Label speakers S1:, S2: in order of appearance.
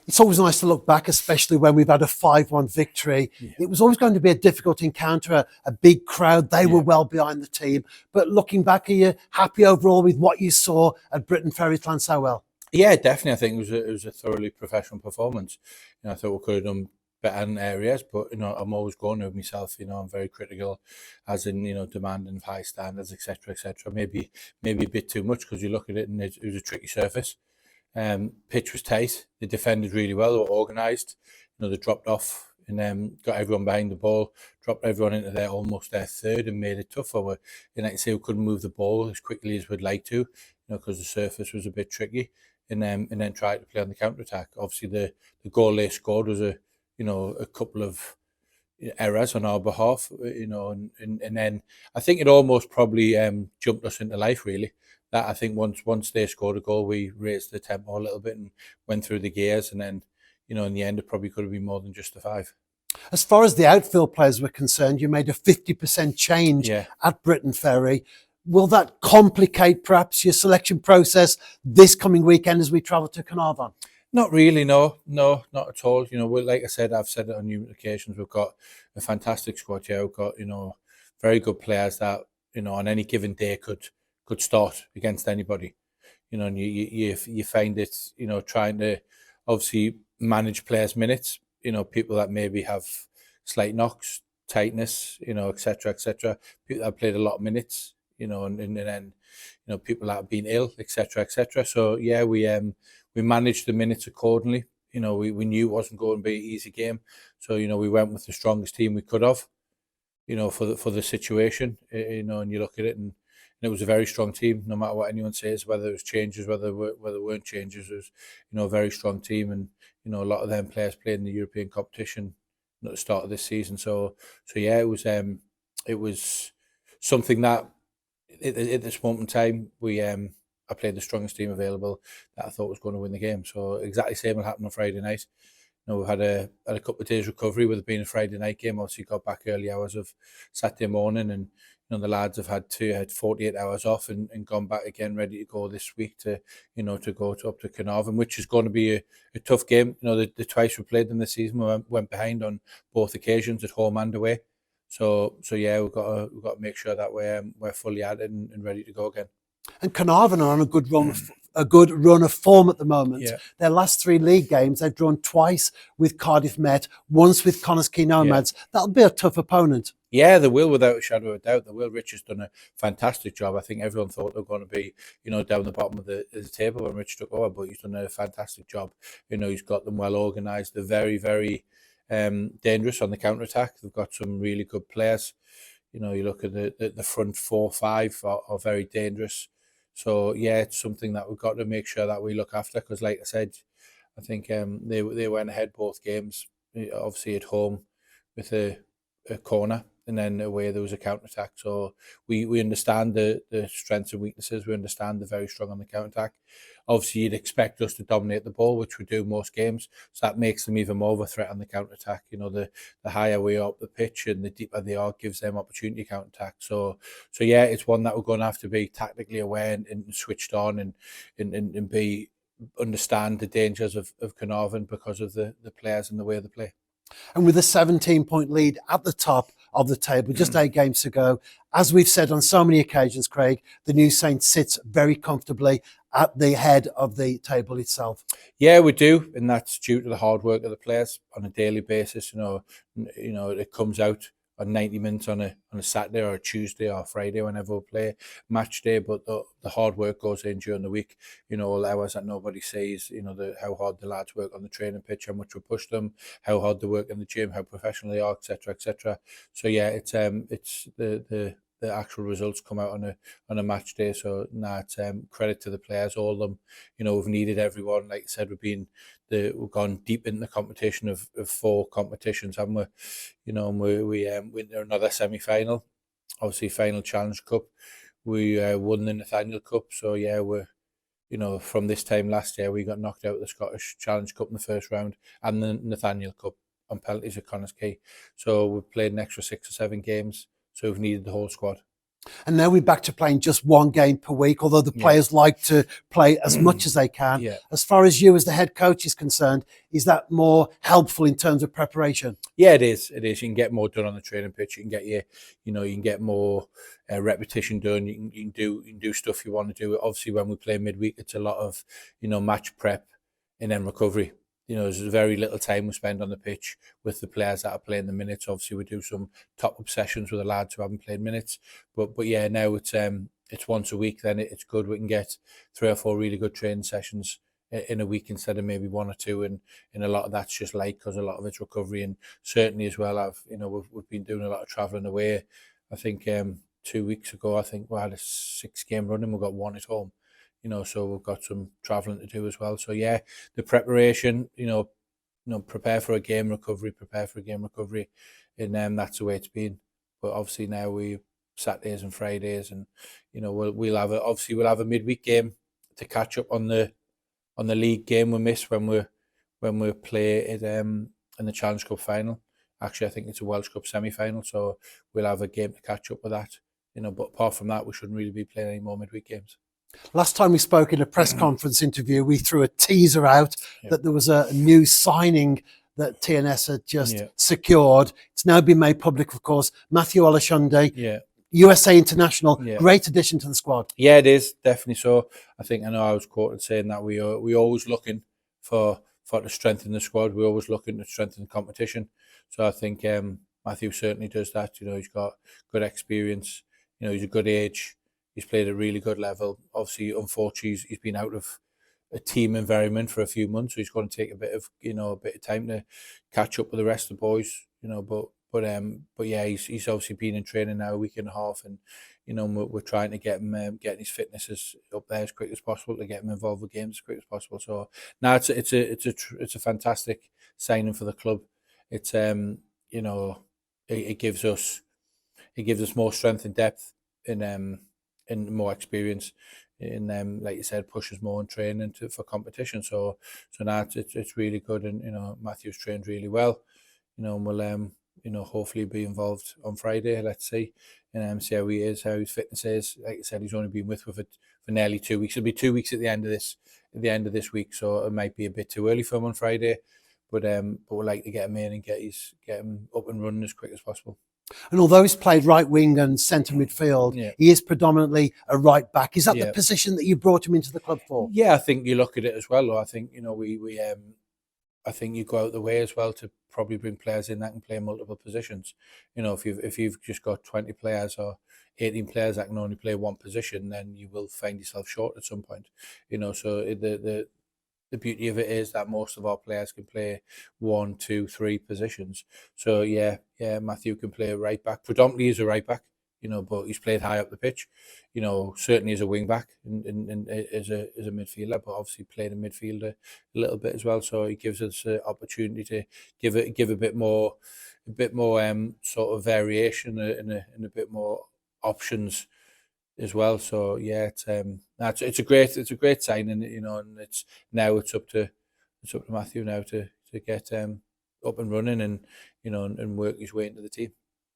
S1: It's always nice to look back, especially when we've had a 5-1 victory.
S2: Yeah.
S1: It was always going to be a difficult encounter, a big crowd. They were well behind the team. But looking back, are you happy overall with what you saw at Britain Ferry Llanssowell?
S2: Yeah, definitely. I think it was a thoroughly professional performance. I thought we could have done better in areas, but I'm always going with myself. I'm very critical, as in demanding high standards, etc., etc. Maybe a bit too much because you look at it and it was a tricky surface. Pitch was tight. They defended really well. They were organised. They dropped off and got everyone behind the ball, dropped everyone into almost their third and made it tougher. Like I say, we couldn't move the ball as quickly as we'd like to, because the surface was a bit tricky. And then tried to play on the counter attack. Obviously, the goal they scored was a couple of errors on our behalf, and then I think it almost probably jumped us into life, really. That I think once they scored a goal, we raised the tempo a little bit and went through the gears, and then in the end it probably could have been more than just a 5.
S1: As far as the outfield players were concerned, you made a 50% change at Britain Ferry. Will that complicate perhaps your selection process this coming weekend as we travel to Caernarfon?
S2: Not really, no, not at all. Like I said, I've said it on numerous occasions. We've got a fantastic squad here. We've got very good players that on any given day could start against anybody. And you find it trying to obviously manage players' minutes. People that maybe have slight knocks, tightness, etc., etc. People that have played a lot of minutes. And then people that have been ill, etc., etc. So yeah, we managed the minutes accordingly. We knew it wasn't going to be an easy game, so we went with the strongest team we could have. For the situation, and you look at it, and it was a very strong team. No matter what anyone says, whether it was changes, whether it weren't changes, it was a very strong team, and a lot of them players played in the European competition at the start of this season. So yeah, it was something that at this moment in time, I played the strongest team available that I thought was going to win the game. So exactly the same will happen on Friday night. We've had a couple of days recovery with it being a Friday night game. Obviously, got back early hours of Saturday morning, and the lads have had 48 hours off and gone back again, ready to go this week to go up to Caernarfon, which is going to be a tough game. The twice we played them this season, we went behind on both occasions at home and away. So yeah, we've got to make sure that we're fully at it and ready to go again.
S1: And Caernarfon are on a good run of form at the moment.
S2: Yeah.
S1: Their last 3 league games, they've drawn twice with Cardiff Met, once with Caernarfon Nomads. Yeah. That'll be a tough opponent.
S2: Yeah, they will, without a shadow of a doubt. They will. Rich has done a fantastic job. I think everyone thought they were going to be, down the bottom of the table when Rich took over, but he's done a fantastic job. He's got them well organised. They're very, very dangerous on the counter attack. They've got some really good players. You look at the front 4-5 are very dangerous. So yeah, it's something that we've got to make sure that we look after, because like I said, I think they went ahead both games. Obviously at home with a corner, and then away there was a counter attack. So we understand the strengths and weaknesses. We understand they're very strong on the counter attack. Obviously, you'd expect us to dominate the ball, which we do most games. So that makes them even more of a threat on the counter attack. The higher we are up the pitch and the deeper they are, gives them opportunity counter attack. So yeah, it's one that we're going to have to be tactically aware and switched on and be understand the dangers of Caernarfon because of the players and the way they play.
S1: And with a 17-point lead at the top of the table, just 8 games to go, as we've said on so many occasions, Craig, the New Saints sits very comfortably at the head of the table itself.
S2: Yeah, we do, and that's due to the hard work of the players on a daily basis. It comes out on 90 minutes on a Saturday or a Tuesday or a Friday, whenever we play match day, but the hard work goes in during the week, all hours that nobody sees, how hard the lads work on the training pitch, how much we push them, how hard they work in the gym, how professional they are, etc., etc. So yeah, it's the actual results come out on a match day. So it's credit to the players, all of them. We've needed everyone. Like I said, we've gone deep in the competition of 4 competitions, haven't we? And we went to another semi-final, obviously final Challenge Cup. We won the Nathaniel Cup. So yeah, we're from this time last year, we got knocked out of the Scottish Challenge Cup in the first round and the Nathaniel Cup on penalties at Connah's Quay. So we've played an extra 6 or 7 games. So we've needed the whole squad.
S1: And now we're back to playing just one game per week, although the
S2: Yeah.
S1: players like to play as much as they can.
S2: Yeah.
S1: As far as you as the head coach is concerned, is that more helpful in terms of preparation?
S2: Yeah, it is. It is. You can get more done on the training pitch. You can get you can get more repetition done. You can do stuff you want to do. Obviously, when we play midweek, it's a lot of match prep and then recovery. There's very little time we spend on the pitch with the players that are playing the minutes. Obviously, we do some top up sessions with the lads who haven't played minutes. But yeah, now it's once a week. Then it's good. We can get 3 or 4 really good training sessions in a week instead of maybe 1 or 2, and a lot of that's just light because a lot of it's recovery. And certainly as well, we've been doing a lot of travelling away. I think 2 weeks ago, I think we had a 6-game run and we got 1 at home. So we've got some travelling to do as well. So yeah, the preparation, prepare for a game recovery, and that's the way it's been. But obviously now we Saturdays and Fridays, and we'll have a midweek game to catch up on the league game we missed when we play it in the Challenge Cup final. Actually, I think it's a Welsh Cup semi-final, so we'll have a game to catch up with that. But apart from that, we shouldn't really be playing any more midweek games.
S1: Last time we spoke in a press conference interview, we threw a teaser out that there was a new signing that TNS had just secured. It's now been made public, of course. Matthew Olashunde, USA international, great addition to the squad.
S2: Yeah, it is, definitely so. I know I was quoted saying that we always looking for to strengthen the squad. We're always looking to strengthen the competition. So I think Matthew certainly does that. He's got good experience. He's a good age. He's played at a really good level. Obviously, unfortunately, he's been out of a team environment for a few months, so he's going to take a bit of time to catch up with the rest of the boys. But yeah, he's obviously been in training now a week and a half, and we're trying to get him getting his fitness up there as quick as possible to get him involved with games as quick as possible. So now it's a fantastic signing for the club. It's it gives us more strength and depth and more experience, and like you said, pushes more in training for competition. So now it's really good, and Matthew's trained really well. And we'll hopefully be involved on Friday. Let's see, and see how he is, how his fitness is. Like I said, he's only been with it for nearly 2 weeks. It'll be 2 weeks at the end of this week, so it might be a bit too early for him on Friday. But we'd like to get him in and get him up and running as quick as possible.
S1: And although he's played right wing and centre midfield, he is predominantly a right back. Is that the position that you brought him into the club for?
S2: Yeah, I think you look at it as well. I think I think you go out the way as well to probably bring players in that can play multiple positions. If you've just got 20 players or 18 players that can only play one position, then you will find yourself short at some point. So the beauty of it is that most of our players can play 1, 2, 3 positions. So yeah, Matthew can play a right back. Predominantly as a right back, but he's played high up the pitch. Certainly as a wing back and as a midfielder, but obviously played a midfielder a little bit as well. So he gives us the opportunity to give a bit more sort of variation and a bit more options as well. So yeah, it's a great signing, and it's up to Matthew now to get up and running and and work his way into the team.